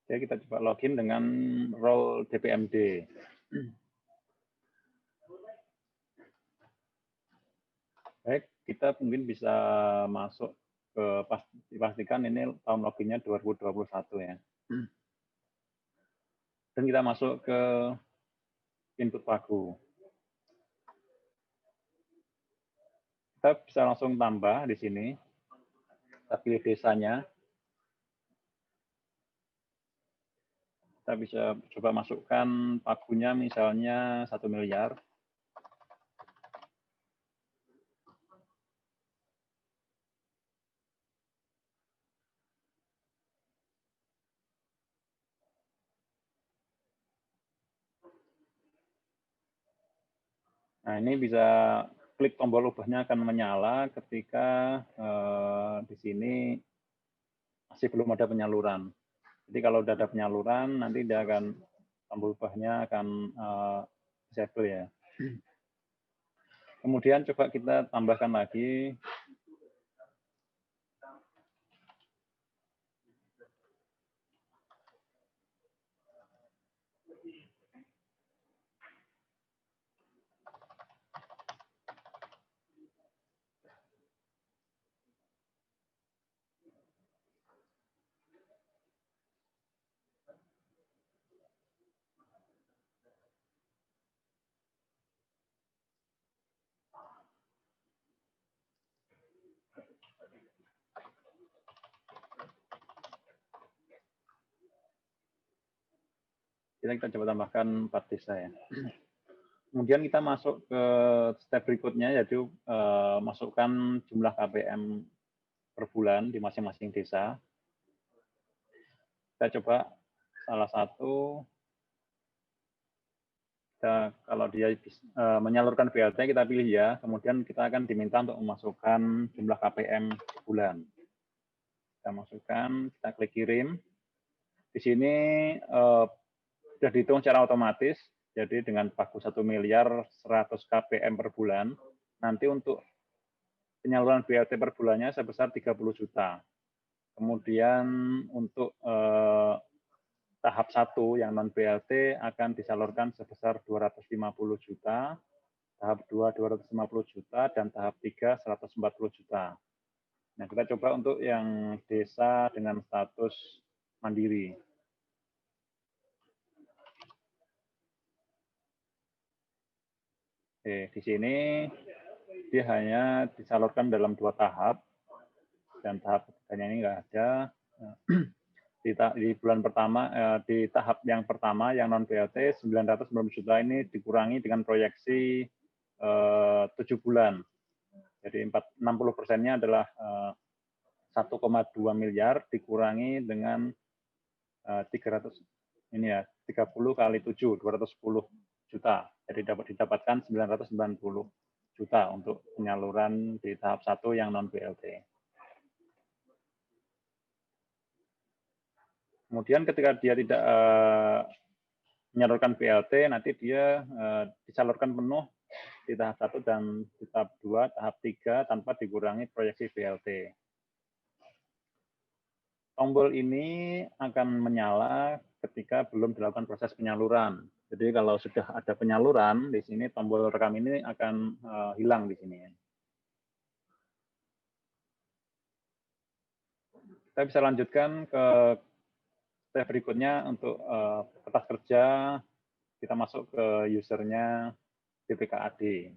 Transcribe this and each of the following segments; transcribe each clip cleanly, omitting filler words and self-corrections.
Jadi kita coba login dengan role DPMD. Baik, kita mungkin bisa masuk ke dipastikan ini tahun loginnya 2021 ya. Dan kita masuk ke input pagu. Kita bisa langsung tambah di sini. Kita pilih desanya. Kita bisa coba masukkan pagunya misalnya 1 miliar. Nah, ini bisa klik tombol ubahnya akan menyala ketika di sini masih belum ada penyaluran. Jadi kalau sudah ada penyaluran, nanti dia akan tombol ubahnya akan disable ya. Kemudian coba kita tambahkan lagi. Kita coba tambahkan 4 desa ya. Kemudian kita masuk ke step berikutnya, yaitu masukkan jumlah KPM per bulan di masing-masing desa. Kita coba salah satu, kalau dia menyalurkan BLT, kita pilih ya. Kemudian kita akan diminta untuk memasukkan jumlah KPM per bulan. Kita masukkan, kita klik kirim. Di sini sudah dihitung secara otomatis. Jadi dengan pagu 1 miliar 100 KPM per bulan, nanti untuk penyaluran BLT per bulannya sebesar 30 juta. Kemudian untuk tahap 1 yang non BLT akan disalurkan sebesar 250 juta, tahap 2 250 juta, dan tahap 3 140 juta. Nah, kita coba untuk yang desa dengan status mandiri. Oke, di sini dia hanya disalurkan dalam 2 tahap, dan tahap ketiganya ini enggak ada. Di bulan pertama, di tahap yang pertama yang non BLT 990 juta ini dikurangi dengan proyeksi 7 bulan. Jadi 60%-nya adalah 1,2 miliar dikurangi dengan 300 ini ya 30 kali 7 210 juta. Jadi dapat didapatkan 990 juta untuk penyaluran di tahap 1 yang non BLT. Kemudian ketika dia tidak menyalurkan BLT, nanti dia disalurkan penuh di tahap 1 dan di tahap 2, tahap 3 tanpa dikurangi proyeksi BLT. Tombol ini akan menyala ketika belum dilakukan proses penyaluran. Jadi kalau sudah ada penyaluran, di sini tombol rekam ini akan hilang di sini. Kita bisa lanjutkan ke step berikutnya untuk kertas kerja. Kita masuk ke usernya BPKAD.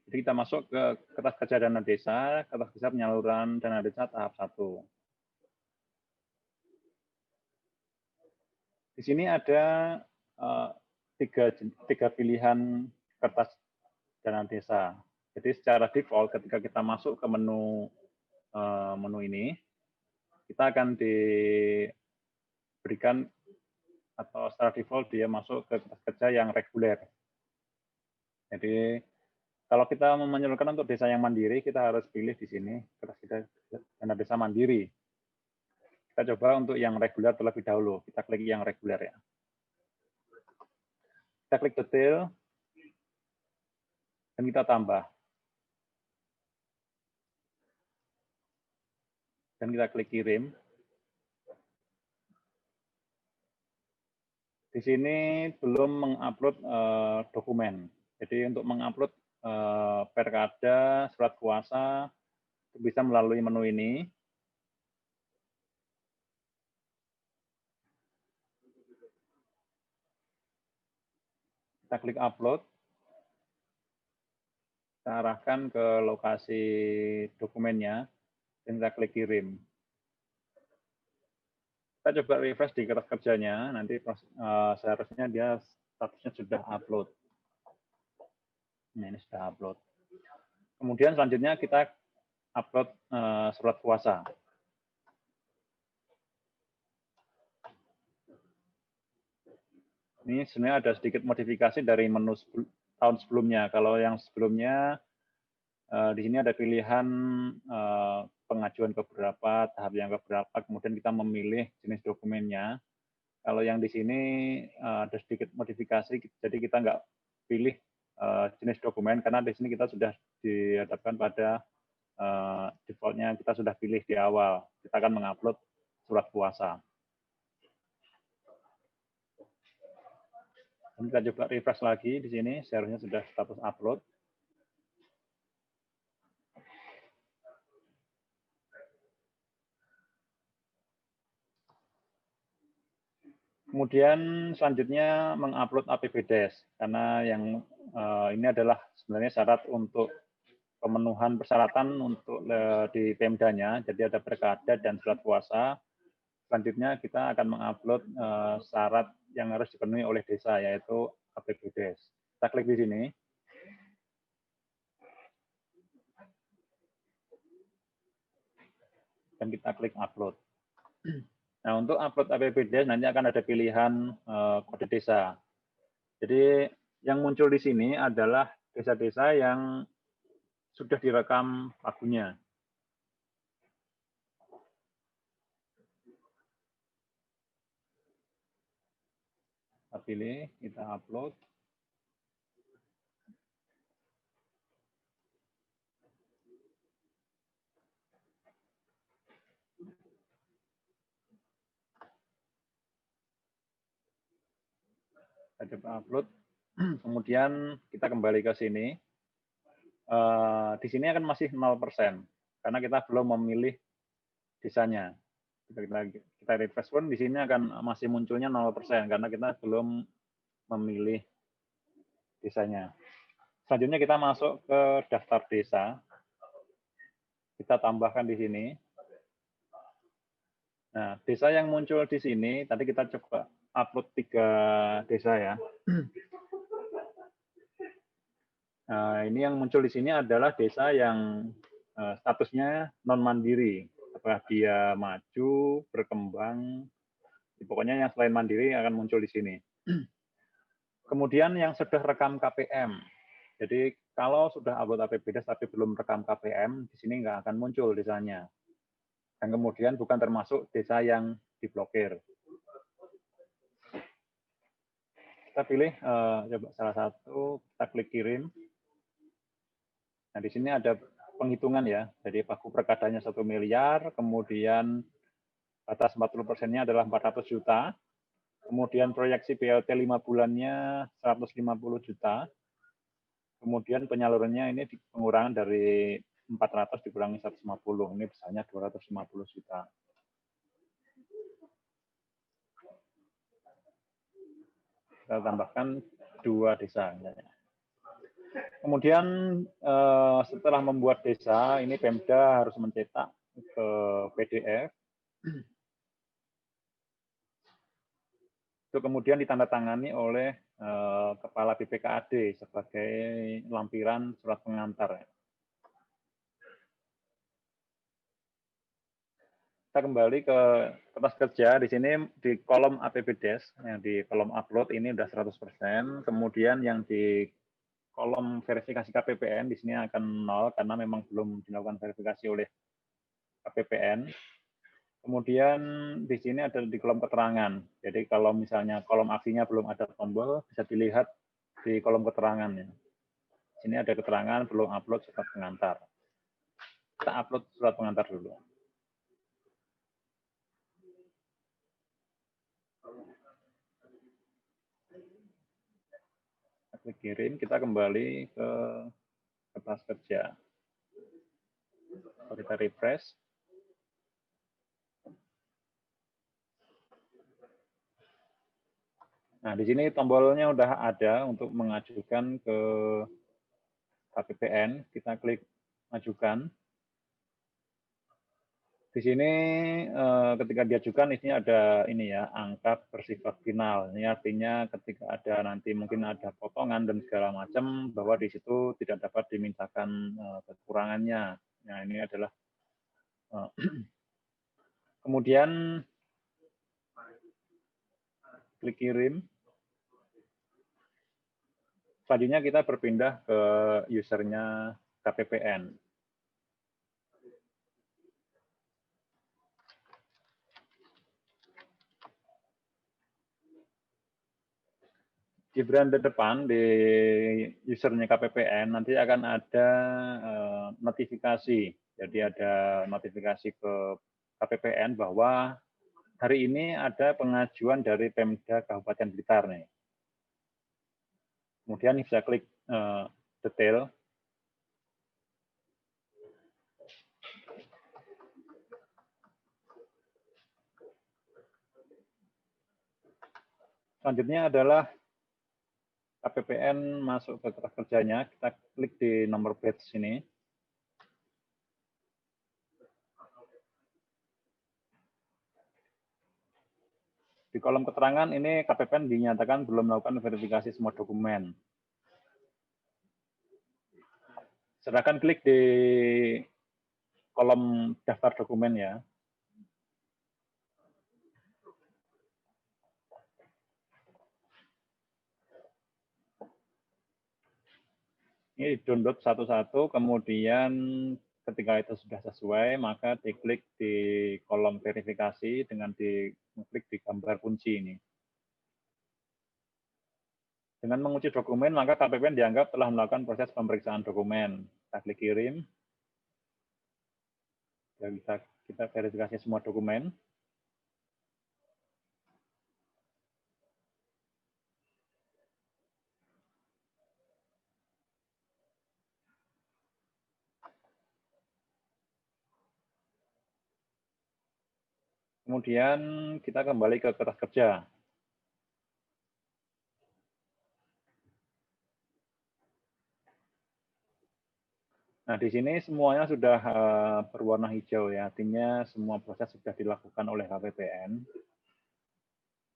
Jadi kita masuk ke kertas kerja dana desa, kertas kerja penyaluran dana desa tahap 1. Di sini ada tiga pilihan kertas dana desa. Jadi secara default ketika kita masuk ke menu ini, kita akan diberikan atau secara default dia masuk ke kertas kerja yang reguler. Jadi kalau kita menyalurkan untuk desa yang mandiri, kita harus pilih di sini kertas kerja dana desa mandiri. Kita coba untuk yang reguler terlebih dahulu. Kita klik yang reguler ya. Kita klik detail dan kita tambah. Dan kita klik kirim. Di sini belum mengupload dokumen. Jadi untuk mengupload perkada, surat kuasa, bisa melalui menu ini. Kita klik upload. Kita arahkan ke lokasi dokumennya, dan kita klik kirim. Kita coba refresh di kertas kerjanya, nanti seharusnya dia statusnya sudah upload. Nah, ini sudah upload. Kemudian selanjutnya kita upload surat kuasa. Ini sebenarnya ada sedikit modifikasi dari menu tahun sebelumnya. Kalau yang sebelumnya di sini ada pilihan pengajuan ke berapa, tahap yang ke berapa, kemudian kita memilih jenis dokumennya. Kalau yang di sini ada sedikit modifikasi, jadi kita nggak pilih jenis dokumen karena di sini kita sudah dihadapkan pada defaultnya kita sudah pilih di awal. Kita akan mengupload surat kuasa. Kita coba refresh lagi di sini, seharusnya sudah status upload. Kemudian selanjutnya mengupload APBDes, karena yang ini adalah sebenarnya syarat untuk pemenuhan persyaratan untuk di Pemdanya, jadi ada perkada dan surat kuasa. Selanjutnya kita akan mengupload syarat yang harus dipenuhi oleh desa, yaitu APBDes. Kita klik di sini. Dan kita klik upload. Nah, untuk upload APBDes nanti akan ada pilihan kode desa. Jadi yang muncul di sini adalah desa-desa yang sudah direkam lagunya. Kita pilih, kita upload. Kita coba upload. Kemudian kita kembali ke sini. Di sini akan masih 0%, karena kita belum memilih desanya. Kita refresh pun di sini akan masih munculnya 0%, karena kita belum memilih desanya. Selanjutnya kita masuk ke daftar desa. Kita tambahkan di sini. Nah, desa yang muncul di sini, tadi kita coba upload 3 desa ya. Nah, ini yang muncul di sini adalah desa yang statusnya non-mandiri. Apakah dia maju, berkembang, pokoknya yang selain mandiri akan muncul di sini. Kemudian yang sudah rekam KPM. Jadi kalau sudah upload APBDes tapi belum rekam KPM, di sini nggak akan muncul desanya. Dan kemudian bukan termasuk desa yang diblokir. Kita pilih coba salah satu, kita klik kirim. Nah, di sini ada penghitungan ya. Jadi pagu perkadanya 1 miliar, kemudian batas 40%-nya adalah 400 juta. Kemudian proyeksi BLT 5 bulannya 150 juta. Kemudian penyalurannya ini pengurangan dari 400 dikurangi 150. Ini besarnya 250 juta. Kita tambahkan 2 desa. Kemudian setelah membuat desa, ini Pemda harus mencetak ke PDF. Itu kemudian ditandatangani oleh Kepala BPKAD sebagai lampiran surat pengantar. Kita kembali ke kertas kerja. Di sini di kolom APBDes, yang di kolom upload ini sudah 100%. Kemudian yang di kolom verifikasi KPPN di sini akan 0 karena memang belum dilakukan verifikasi oleh KPPN. Kemudian di sini ada di kolom keterangan. Jadi kalau misalnya kolom aksinya belum ada tombol, bisa dilihat di kolom keterangan. Ya. Sini ada keterangan belum upload surat pengantar. Kita upload surat pengantar dulu. Kita klik kirim, kita kembali ke kertas kerja. Kalau kita refresh. Nah, di sini tombolnya udah ada untuk mengajukan ke KPPN. Kita klik ajukan. Di sini ketika diajukan isinya ada ini ya, angka bersifat final. Ini artinya ketika ada nanti mungkin ada potongan dan segala macam bahwa di situ tidak dapat dimintakan kekurangannya. Nah, ini adalah kemudian klik kirim. Selanjutnya kita berpindah ke usernya KPPN. Di beranda depan di usernya KPPN nanti akan ada notifikasi. Jadi ada notifikasi ke KPPN bahwa hari ini ada pengajuan dari Pemda Kabupaten Blitar nih. Kemudian bisa klik detail. Selanjutnya adalah KPPN masuk ke kertas kerjanya. Kita klik di nomor batch sini. Di kolom keterangan ini KPPN dinyatakan belum melakukan verifikasi semua dokumen. Silakan klik di kolom daftar dokumen ya. Ini download satu-satu, kemudian ketika itu sudah sesuai, maka diklik di kolom verifikasi dengan diklik di gambar kunci ini. Dengan mengunci dokumen, maka KPPN dianggap telah melakukan proses pemeriksaan dokumen. Kita klik kirim. Dan bisa kita verifikasi semua dokumen. Kemudian kita kembali ke kertas kerja. Nah, di sini semuanya sudah berwarna hijau ya, artinya semua proses sudah dilakukan oleh KPPN.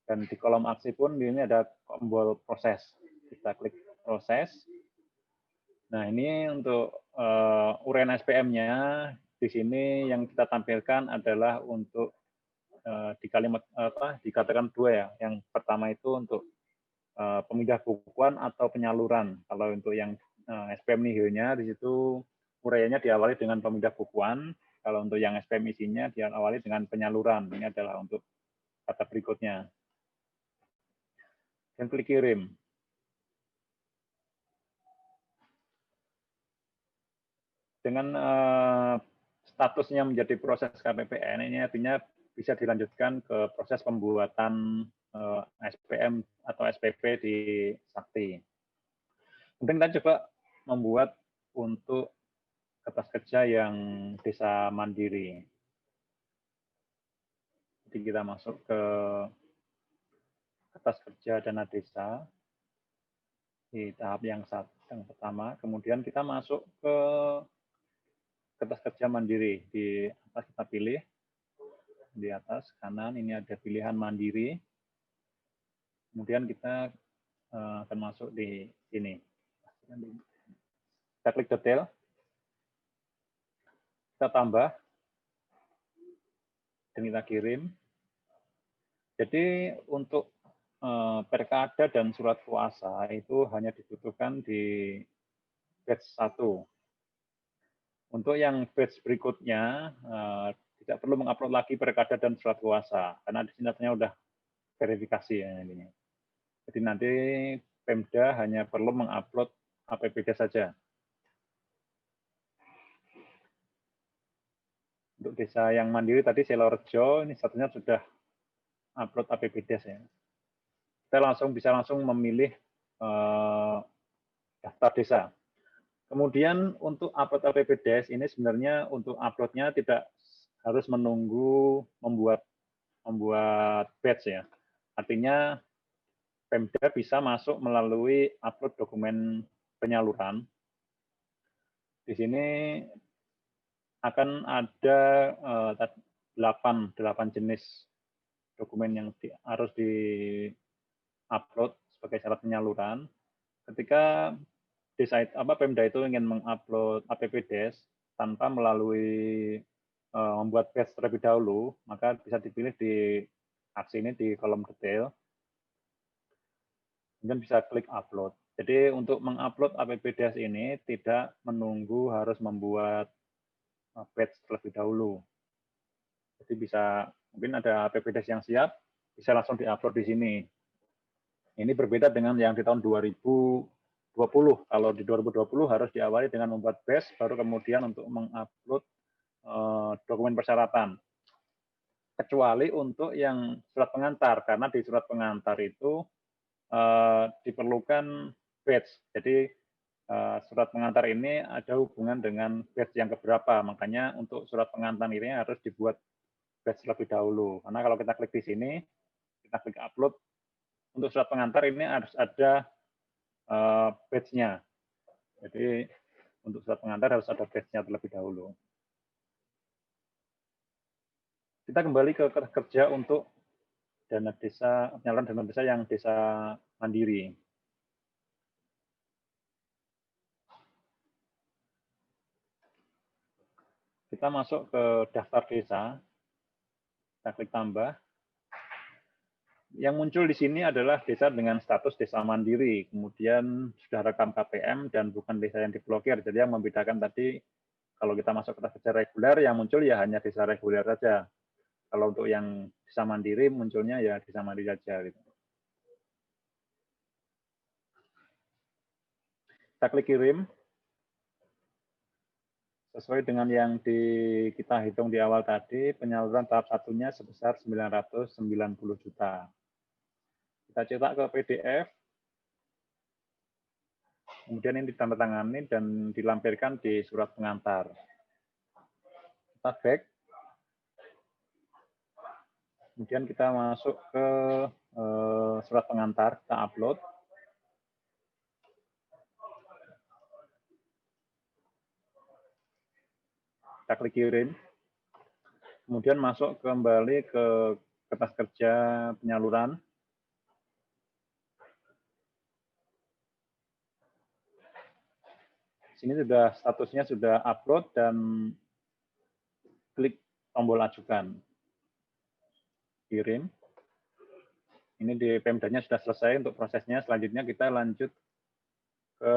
Dan di kolom aksi pun ini ada tombol proses. Kita klik proses. Nah, ini untuk uraian SPM-nya di sini yang kita tampilkan adalah untuk di kalimat dikatakan dua ya. Yang pertama itu untuk pemindah bukuan atau penyaluran. Kalau untuk yang SPM nihilnya di situ uraiannya diawali dengan pemindah bukuan. Kalau untuk yang SPM isinya diawali dengan penyaluran. Ini adalah untuk kata berikutnya. Dan klik kirim. Dengan statusnya menjadi proses KPPN, ini artinya bisa dilanjutkan ke proses pembuatan SPM atau SPP di Sakti. Mungkin kita coba membuat untuk kertas kerja yang desa mandiri. Jadi kita masuk ke kertas kerja dana desa di tahap yang pertama. Kemudian kita masuk ke kertas kerja mandiri. Di atas kita pilih. Di atas kanan ini ada pilihan mandiri. Kemudian kita akan masuk di sini. Kita klik detail. Kita tambah. Dan kita kirim. Jadi untuk perkada dan surat kuasa itu hanya dibutuhkan di batch 1. Untuk yang batch berikutnya Tidak perlu mengupload lagi perkada dan surat kuasa, karena di sini artinya udah verifikasi ya ini. Jadi nanti Pemda hanya perlu mengupload APBD saja. Untuk desa yang mandiri tadi Selorejo, ini satunya sudah upload APBD ya. Kita bisa langsung memilih daftar desa. Kemudian untuk upload APBDes ini sebenarnya untuk uploadnya tidak harus menunggu membuat batch ya. Artinya Pemda bisa masuk melalui upload dokumen penyaluran. Di sini akan ada 8 jenis dokumen yang harus di-upload sebagai syarat penyaluran. Ketika Pemda itu ingin mengupload APBDes tanpa melalui membuat batch terlebih dahulu, maka bisa dipilih di aksi ini di kolom detail. Kemudian bisa klik upload. Jadi untuk mengupload APBDes ini tidak menunggu harus membuat batch terlebih dahulu. Jadi bisa, mungkin ada APBDes yang siap, bisa langsung diupload di sini. Ini berbeda dengan yang di tahun 2020. Kalau di 2020 harus diawali dengan membuat batch, baru kemudian untuk mengupload dokumen persyaratan. Kecuali untuk yang surat pengantar, karena di surat pengantar itu diperlukan batch. Jadi surat pengantar ini ada hubungan dengan batch yang keberapa. Makanya untuk surat pengantar ini harus dibuat batch lebih dahulu. Karena kalau kita klik di sini, kita klik upload, untuk surat pengantar ini harus ada batch-nya. Jadi untuk surat pengantar harus ada batch-nya terlebih dahulu. Kita kembali ke kerja untuk dana desa, penyaluran dana desa yang desa mandiri. Kita masuk ke daftar desa, kita klik tambah. Yang muncul di sini adalah desa dengan status desa mandiri, kemudian sudah rekam KPM dan bukan desa yang diblokir. Jadi yang membedakan tadi, kalau kita masuk ke desa reguler, yang muncul ya hanya desa reguler saja. Kalau untuk yang desa mandiri, munculnya ya desa mandiri saja. Gitu. Kita klik kirim. Sesuai dengan yang kita hitung di awal tadi, penyaluran tahap satunya sebesar 990 juta. Kita cetak ke PDF, kemudian ini ditandatangani dan dilampirkan di surat pengantar. Kita back, kemudian kita masuk ke surat pengantar, kita upload. Kita klik kirim, kemudian masuk kembali ke kertas kerja penyaluran. Sini sudah statusnya sudah upload dan klik tombol ajukan. Kirim. Ini di Pemdanya sudah selesai untuk prosesnya. Selanjutnya kita lanjut ke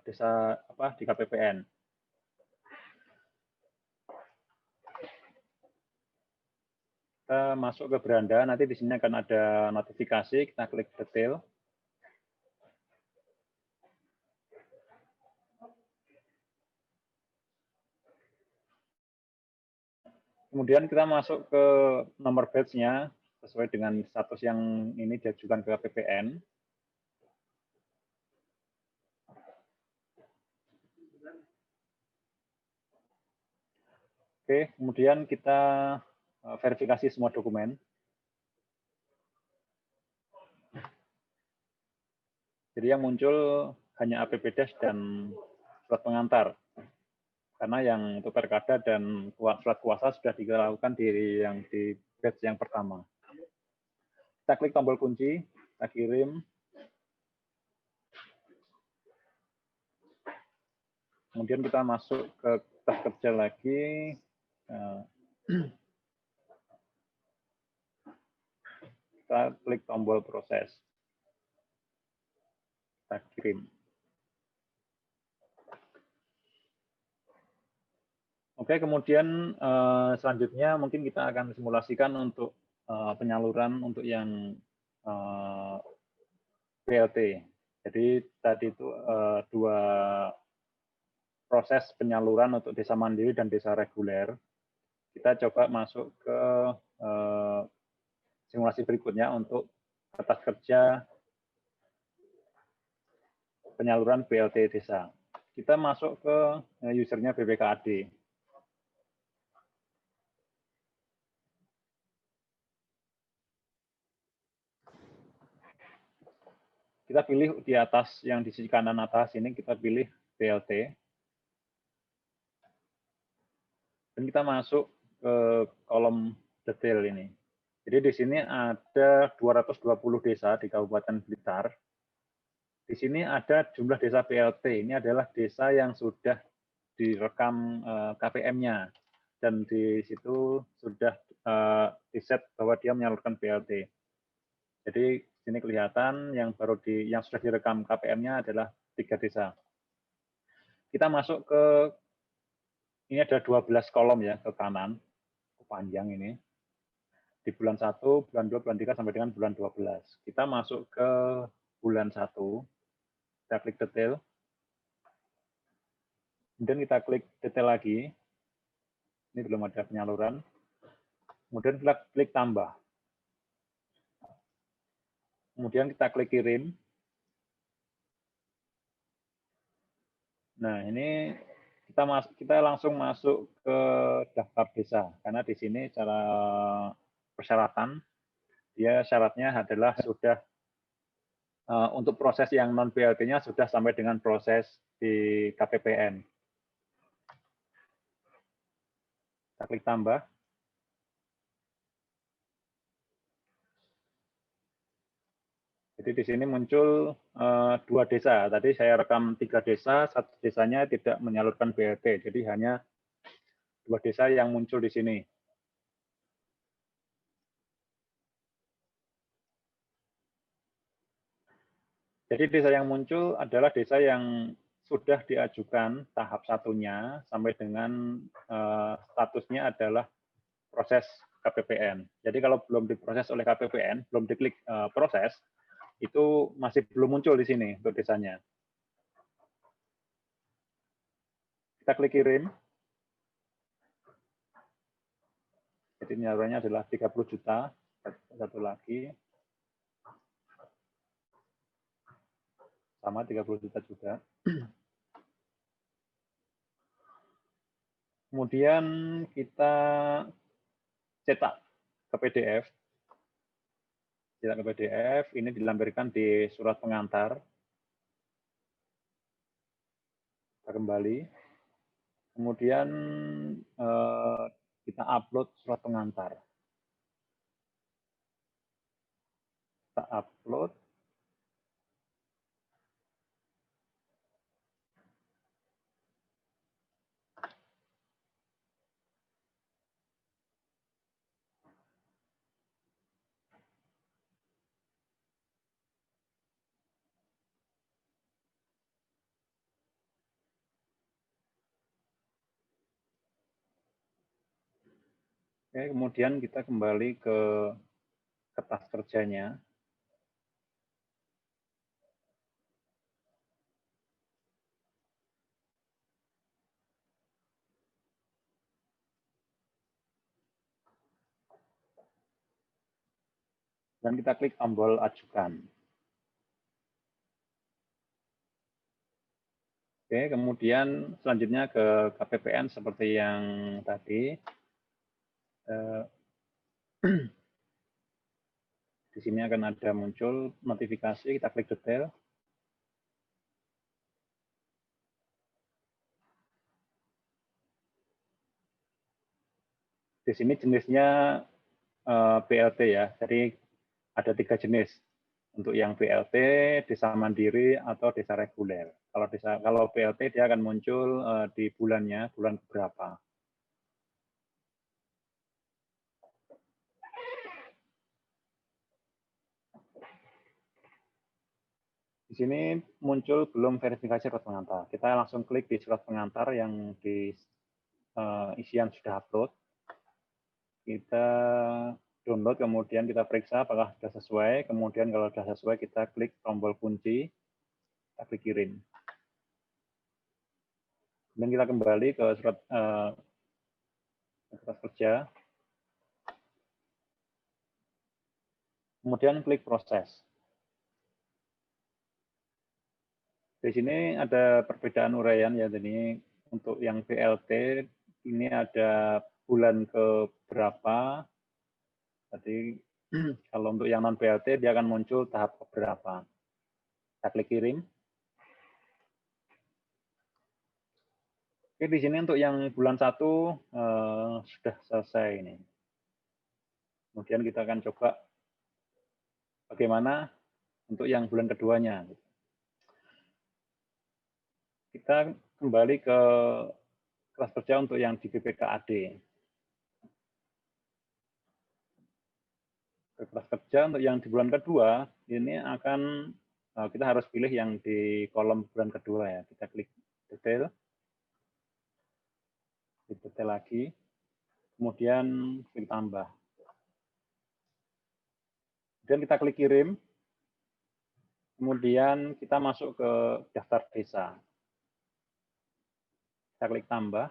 desa di KPPN. Kita masuk ke beranda, nanti di sini akan ada notifikasi, kita klik detail. Kemudian kita masuk ke nomor batch-nya sesuai dengan status yang ini diajukan ke KPPN. Oke, kemudian kita verifikasi semua dokumen. Jadi yang muncul hanya APBDes dan surat pengantar. Karena yang untuk perkada dan surat kuasa sudah dilakukan di batch yang pertama. Kita klik tombol kunci, kita kirim. Kemudian kita masuk ke kertas kerja lagi. Kita klik tombol proses. Kita kirim. Oke, kemudian selanjutnya mungkin kita akan simulasikan untuk penyaluran untuk yang BLT. Jadi tadi itu dua proses penyaluran untuk desa mandiri dan desa reguler. Kita coba masuk ke simulasi berikutnya untuk kertas kerja penyaluran BLT desa. Kita masuk ke usernya BPKAD. Kita pilih di atas, yang di sisi kanan atas ini, kita pilih BLT. Dan kita masuk ke kolom detail ini. Jadi di sini ada 220 desa di Kabupaten Blitar. Di sini ada jumlah desa BLT. Ini adalah desa yang sudah direkam KPM-nya. Dan di situ sudah di-set bahwa dia menyalurkan BLT. Jadi di sini kelihatan yang sudah direkam KPM-nya adalah 3 desa. Kita masuk ke, ini ada 12 kolom ya ke kanan, panjang ini. Di bulan 1, bulan 2, bulan 3 sampai dengan bulan 12. Kita masuk ke bulan 1, kita klik detail. Kemudian kita klik detail lagi. Ini belum ada penyaluran. Kemudian kita klik tambah. Kemudian kita klik kirim. Nah, ini kita langsung masuk ke daftar desa, karena di sini cara persyaratan, dia syaratnya adalah sudah untuk proses yang non BLT-nya sudah sampai dengan proses di KPPN. Kita klik tambah. Jadi di sini muncul 2 desa. Tadi saya rekam 3 desa, 1 desanya tidak menyalurkan BLT. Jadi hanya 2 desa yang muncul di sini. Jadi desa yang muncul adalah desa yang sudah diajukan tahap 1-nya sampai dengan statusnya adalah proses KPPN. Jadi kalau belum diproses oleh KPPN, belum diklik proses, itu masih belum muncul di sini untuk desanya. Kita klik kirim. Jadi penyalurannya adalah 30 juta. Satu lagi. Sama 30 juta juga. Kemudian kita cetak ke PDF. Cetak ke PDF, ini dilampirkan di surat pengantar. Kita kembali. Kemudian kita upload surat pengantar. Kita upload. Oke, kemudian kita kembali ke kertas kerjanya. Dan kita klik tombol ajukan. Oke, kemudian selanjutnya ke KPPN seperti yang tadi. Di sini akan ada muncul notifikasi, kita klik detail. Di sini jenisnya BLT ya, jadi ada 3 jenis. Untuk yang BLT, desa mandiri, atau desa reguler. Kalau BLT dia akan muncul di bulannya, bulan berapa. Di sini muncul belum verifikasi surat pengantar. Kita langsung klik di surat pengantar yang di isian sudah upload. Kita download, kemudian kita periksa apakah sudah sesuai. Kemudian kalau sudah sesuai, kita klik tombol kunci, kita klik kirim. Kemudian kita kembali ke surat kerja. Kemudian klik proses. Di sini ada perbedaan uraian ya. Jadi untuk yang BLT ini ada bulan ke berapa. Jadi kalau untuk yang non BLT dia akan muncul tahap keberapa. Kita klik kirim. Oke, di sini untuk yang bulan 1 sudah selesai ini. Kemudian kita akan coba bagaimana untuk yang bulan keduanya. Kita kembali ke kelas kerja untuk yang di BPKAD. Ke kelas kerja untuk yang di bulan kedua, ini akan kita harus pilih yang di kolom bulan kedua ya. Kita klik detail. Klik detail lagi. Kemudian klik tambah. Kemudian kita klik kirim. Kemudian kita masuk ke daftar desa. Kita klik tambah.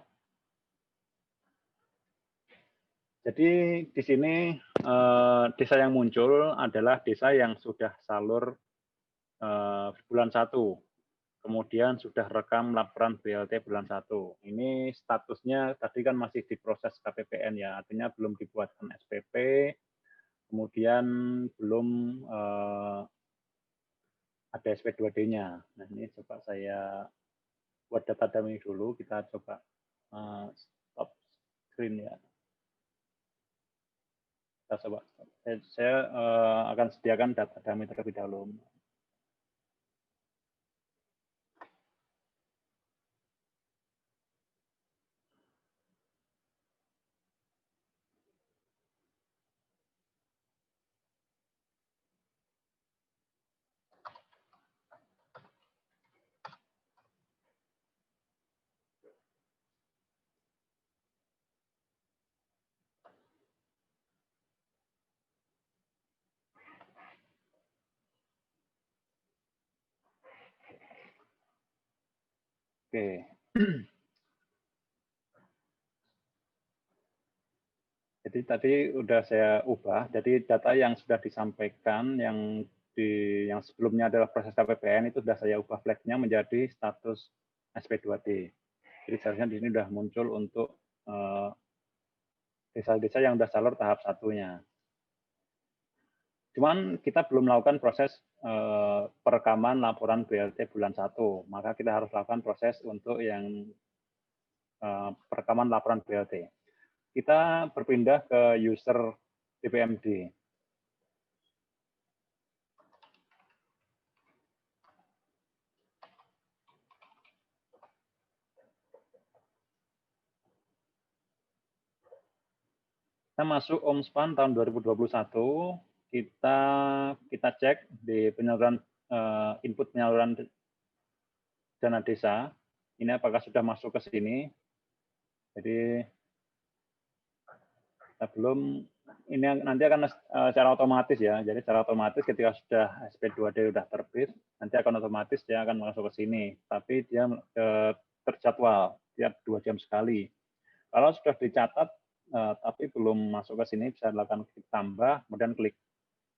Jadi di sini desa yang muncul adalah desa yang sudah salur bulan 1. Kemudian sudah rekam laporan BLT bulan 1. Ini statusnya tadi kan masih diproses KPPN ya, artinya belum dibuatkan SPP, kemudian belum ada SP2D-nya. Nah ini coba saya buat data dummy dulu, kita coba stop screen ya. Kita coba, saya akan sediakan data dummy terlebih dahulu. Oke. Jadi tadi udah saya ubah. Jadi data yang sudah disampaikan yang sebelumnya adalah proses KPPN itu sudah saya ubah flagnya menjadi status SP2D. Jadi seharusnya di sini sudah muncul untuk desa-desa yang sudah salur tahap satunya. Cuman kita belum melakukan proses perekaman laporan BLT bulan 1, maka kita harus lakukan proses untuk yang perekaman laporan BLT. Kita berpindah ke user DPMD. Kita masuk OMSPAN tahun 2021, kita cek di penyaluran input penyaluran dana desa, ini apakah sudah masuk ke sini. Jadi belum, ini nanti akan secara otomatis ya. Jadi secara otomatis ketika sudah SP2D sudah terbit, nanti akan otomatis dia akan masuk ke sini. Tapi dia terjadwal tiap 2 jam sekali. Kalau sudah dicatat tapi belum masuk ke sini, bisa dilakukan klik tambah, kemudian klik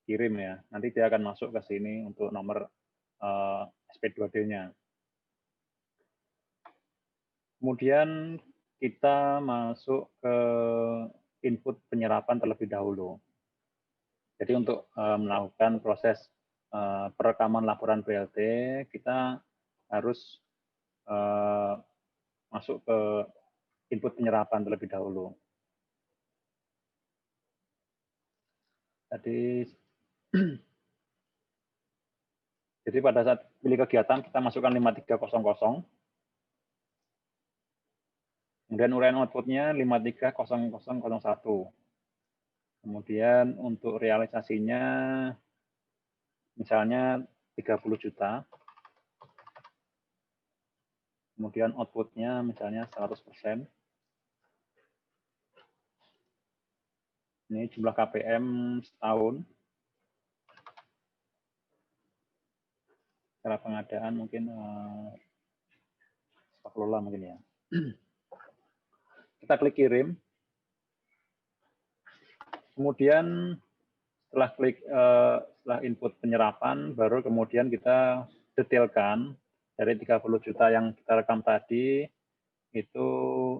kirim ya. Nanti dia akan masuk ke sini untuk nomor SP2D-nya. Kemudian kita masuk ke input penyerapan terlebih dahulu. Jadi untuk melakukan proses perekaman laporan BLT, kita harus masuk ke input penyerapan terlebih dahulu. Jadi pada saat pilih kegiatan kita masukkan 5300, kemudian uraian outputnya 530001. Kemudian untuk realisasinya misalnya 30 juta. Kemudian outputnya misalnya 100%. Ini jumlah KPM setahun. Cara pengadaan mungkin kelola mungkin ya. Kita klik kirim. Kemudian setelah input penyerapan, baru kemudian kita detailkan dari 30 juta yang kita rekam tadi, itu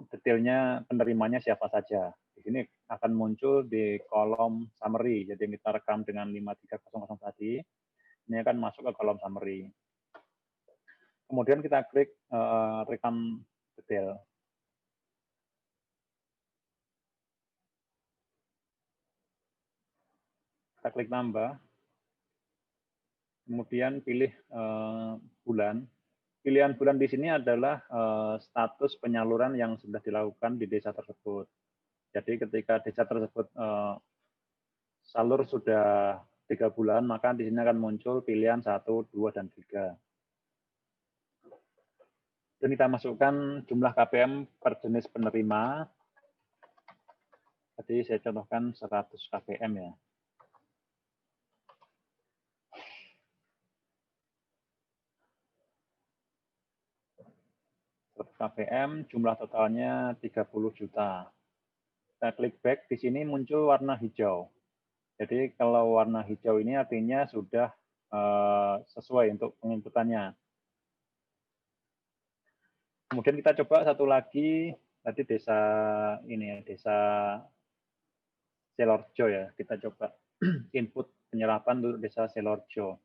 detailnya penerimanya siapa saja. Di sini akan muncul di kolom summary. Jadi yang kita rekam dengan 5300 tadi, ini akan masuk ke kolom summary. Kemudian kita klik rekam detail. Kita klik tambah. Kemudian pilih bulan. Pilihan bulan di sini adalah status penyaluran yang sudah dilakukan di desa tersebut. Jadi ketika desa tersebut salur sudah 3 bulan, maka di sini akan muncul pilihan 1, 2, dan 3. Dan kita masukkan jumlah KPM per jenis penerima. Jadi saya contohkan 100 KPM ya. KPM, jumlah totalnya 30 juta. Kita klik back, di sini muncul warna hijau. Jadi kalau warna hijau ini artinya sudah sesuai untuk penginputannya. Kemudian kita coba satu lagi, tadi desa ini ya, desa Selorjo ya. Kita coba input penyerapan untuk desa Selorjo.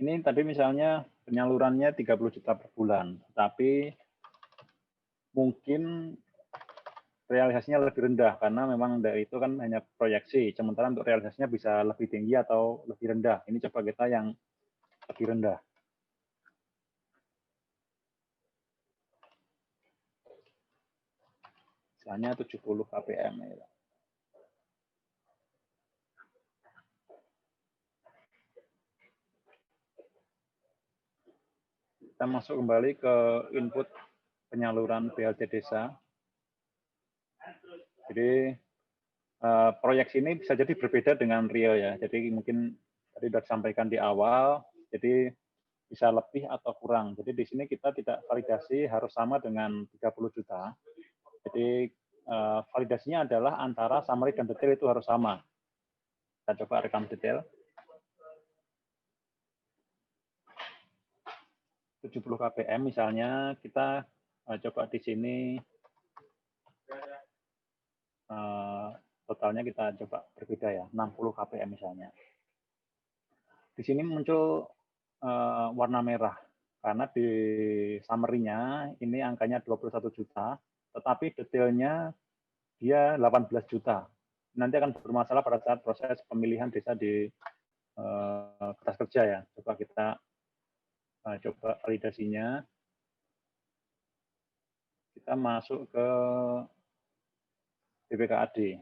Ini tadi misalnya penyalurannya 30 juta per bulan, tapi mungkin realisasinya lebih rendah karena memang dari itu kan hanya proyeksi. Sementara untuk realisasinya bisa lebih tinggi atau lebih rendah. Ini coba kita yang lebih rendah. Misalnya 70 KPM. Ya. Kita masuk kembali ke input penyaluran BLT desa. Jadi proyeksi ini bisa jadi berbeda dengan real ya. Jadi mungkin tadi sudah disampaikan di awal, jadi bisa lebih atau kurang. Jadi di sini kita tidak validasi harus sama dengan 30 juta. Jadi validasinya adalah antara summary dan detail itu harus sama. Kita coba rekam detail. 70 KPM misalnya, kita coba di sini totalnya kita coba berbeda ya, 60 KPM misalnya. Di sini muncul warna merah, karena di summary-nya ini angkanya 21 juta, tetapi detailnya dia 18 juta. Nanti akan bermasalah pada saat proses pemilihan desa di kertas kerja ya. Coba kita coba validasinya. Kita masuk ke BPKAD.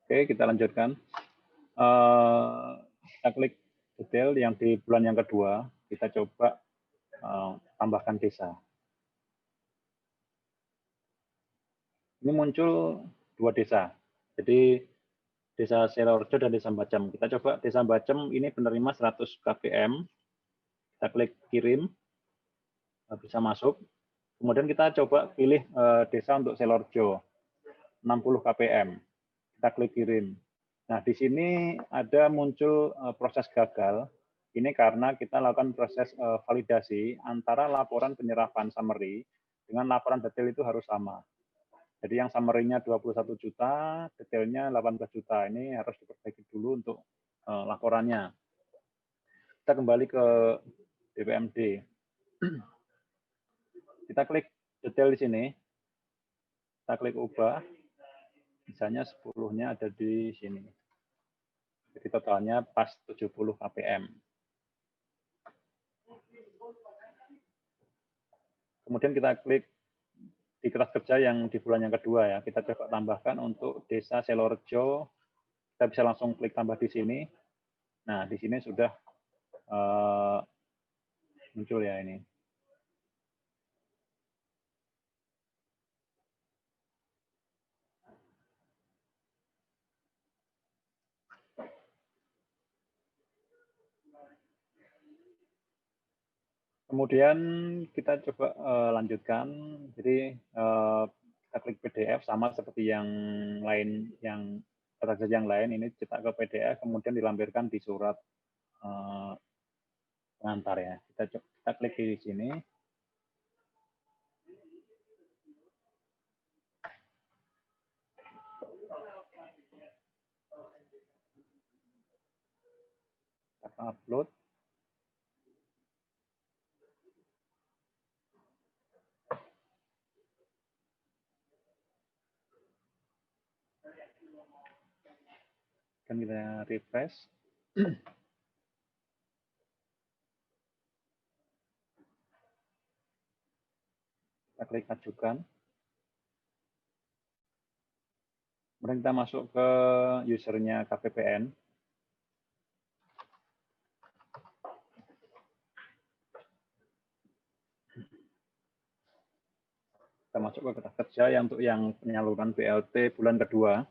Oke, kita lanjutkan. Kita klik detail yang di bulan yang kedua, kita coba tambahkan desa. Ini muncul 2 desa. Jadi desa Selorjo dan desa Bacem. Kita coba desa Bacem ini penerima 100 KPM. Kita klik kirim, bisa masuk. Kemudian kita coba pilih desa untuk Selorjo, 60 kpm. Kita klik kirim. Nah, di sini ada muncul proses gagal. Ini karena kita lakukan proses validasi antara laporan penyerapan summary dengan laporan detail itu harus sama. Jadi yang summary-nya 21 juta, detailnya 18 juta. Ini harus diperbaiki dulu untuk laporannya. Kita kembali ke DPMD. Kita klik detail di sini. Kita klik ubah. Misalnya 10-nya ada di sini. Jadi totalnya pas 70 kpm. Kemudian kita klik di kertas kerja yang di bulan yang kedua ya. Kita coba tambahkan untuk Desa Selorjo. Kita bisa langsung klik tambah di sini. Nah, di sini sudah muncul ya ini. Kemudian kita coba lanjutkan. Jadi kita klik PDF sama seperti yang lain, yang kertas kerja yang lain. Ini cetak ke PDF, kemudian dilampirkan di surat pengantar ya. Kita klik di sini. Kita upload. Dan kita refresh. Kita klik ajukan. Kemudian kita masuk ke usernya KPPN. Kita masuk ke kertas kerja yang untuk yang penyaluran BLT bulan kedua.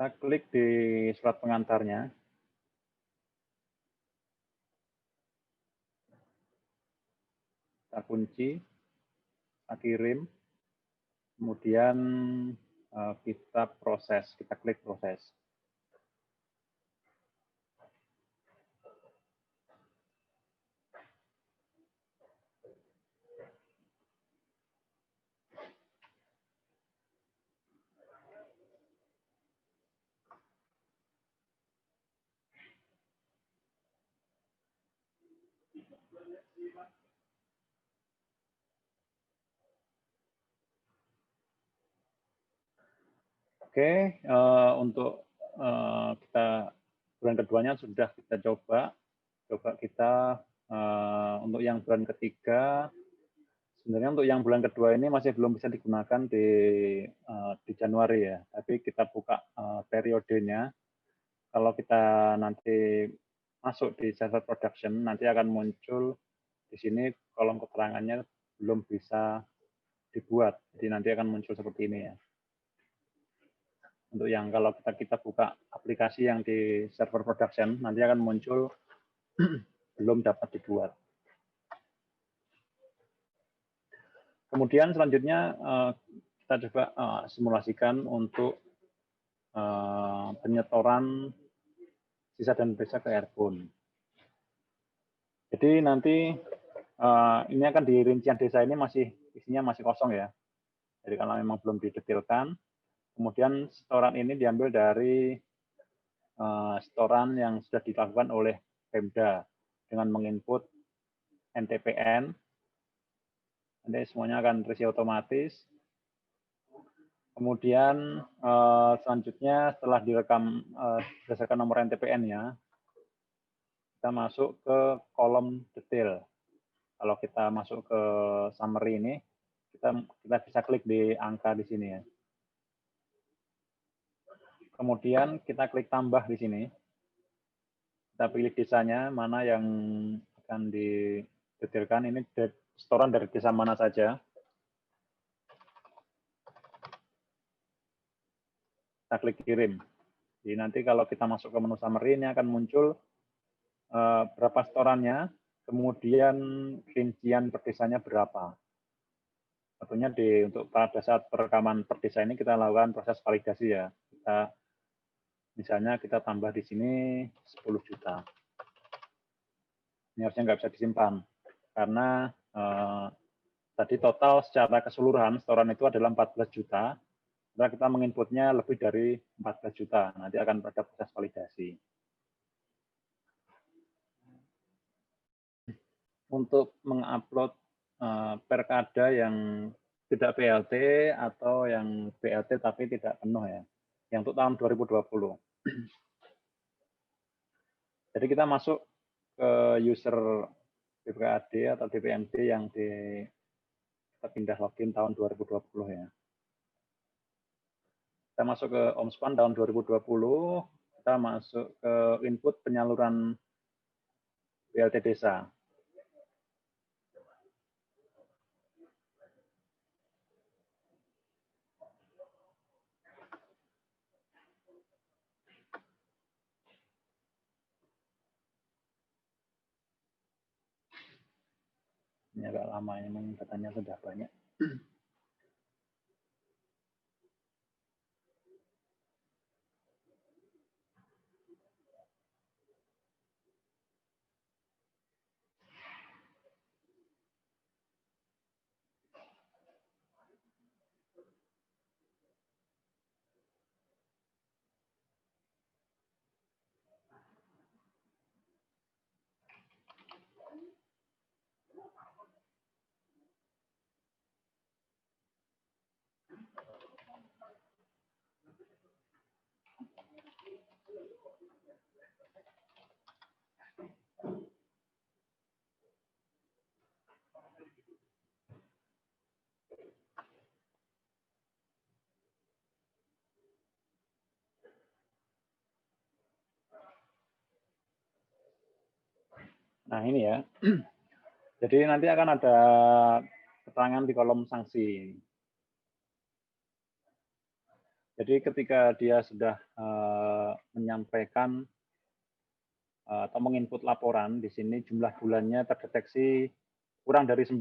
Kita klik di surat pengantarnya. Kita kunci, kita kirim, kemudian kita proses, kita klik proses. Oke, untuk kita bulan keduanya sudah kita coba kita untuk yang bulan ketiga, sebenarnya untuk yang bulan kedua ini masih belum bisa digunakan di Januari ya, tapi kita buka periodenya. Kalau kita nanti masuk di server production, nanti akan muncul di sini kolom keterangannya belum bisa dibuat, jadi nanti akan muncul seperti ini ya. Untuk yang kalau kita buka aplikasi yang di server production, nanti akan muncul belum dapat dibuat. Kemudian selanjutnya kita coba simulasikan untuk penyetoran sisa dan desa ke Airborne. Jadi nanti ini akan di rincian desa ini isinya masih kosong ya. Jadi kalau memang belum didetailkan, kemudian setoran ini diambil dari setoran yang sudah dilakukan oleh Pemda dengan menginput NTPN. Nanti semuanya akan terisi otomatis. Kemudian selanjutnya setelah direkam berdasarkan nomor NTPN-nya, kita masuk ke kolom detail. Kalau kita masuk ke summary ini, kita bisa klik di angka di sini ya. Kemudian kita klik tambah di sini. Kita pilih desanya, mana yang akan didetailkan. Ini setoran dari desa mana saja. Kita klik kirim. Jadi nanti kalau kita masuk ke menu summary ini akan muncul berapa setorannya, kemudian rincian per desanya berapa. Tentunya untuk pada saat perekaman per desa ini kita lakukan proses validasi ya. Misalnya kita tambah di sini 10 juta. Ini harusnya nggak bisa disimpan karena tadi total secara keseluruhan setoran itu adalah 14 juta. Setelah kita menginputnya lebih dari 14 juta, nanti akan ada proses validasi. Untuk mengupload perkada yang tidak BLT atau yang BLT tapi tidak penuh ya, yang untuk tahun 2020. Jadi kita masuk ke user BPKAD atau DPMD yang kita pindah login tahun 2020 ya. Kita masuk ke Omspan tahun 2020, kita masuk ke input penyaluran BLT desa. Ini agak lama, ini datanya sudah banyak. Nah ini ya, jadi nanti akan ada keterangan di kolom sanksi. Jadi ketika dia sudah menyampaikan atau menginput laporan, di sini jumlah bulannya terdeteksi kurang dari 9,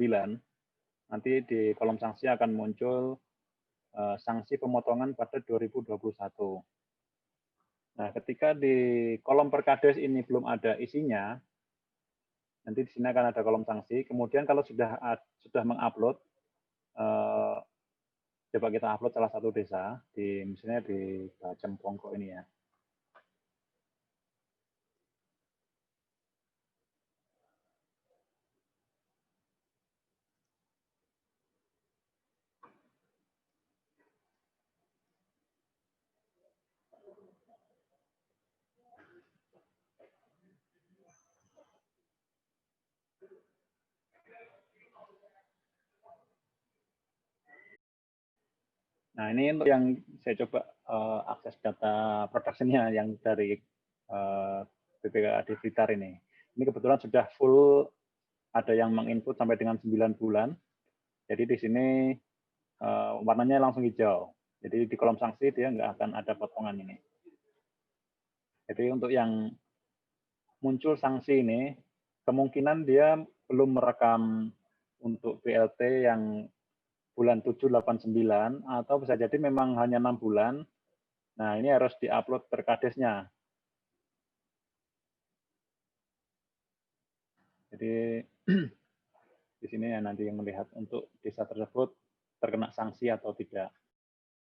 nanti di kolom sanksi akan muncul sanksi pemotongan pada 2021. Nah, ketika di kolom perkades ini belum ada isinya, nanti di sini akan ada kolom sanksi. Kemudian kalau sudah mengupload, coba kita upload salah satu desa di misalnya di Bacem Pongko ini ya. Nah, ini untuk yang saya coba akses data production-nya yang dari BPKAD Blitar ini. Ini kebetulan sudah full, ada yang menginput sampai dengan 9 bulan. Jadi di sini warnanya langsung hijau. Jadi di kolom sanksi dia nggak akan ada potongan ini. Jadi untuk yang muncul sanksi ini, kemungkinan dia belum merekam untuk BLT yang bulan 7, 8, 9, atau bisa jadi memang hanya 6 bulan. Nah, ini harus diupload perkadesnya. Jadi di sini ya nanti yang melihat untuk desa tersebut terkena sanksi atau tidak.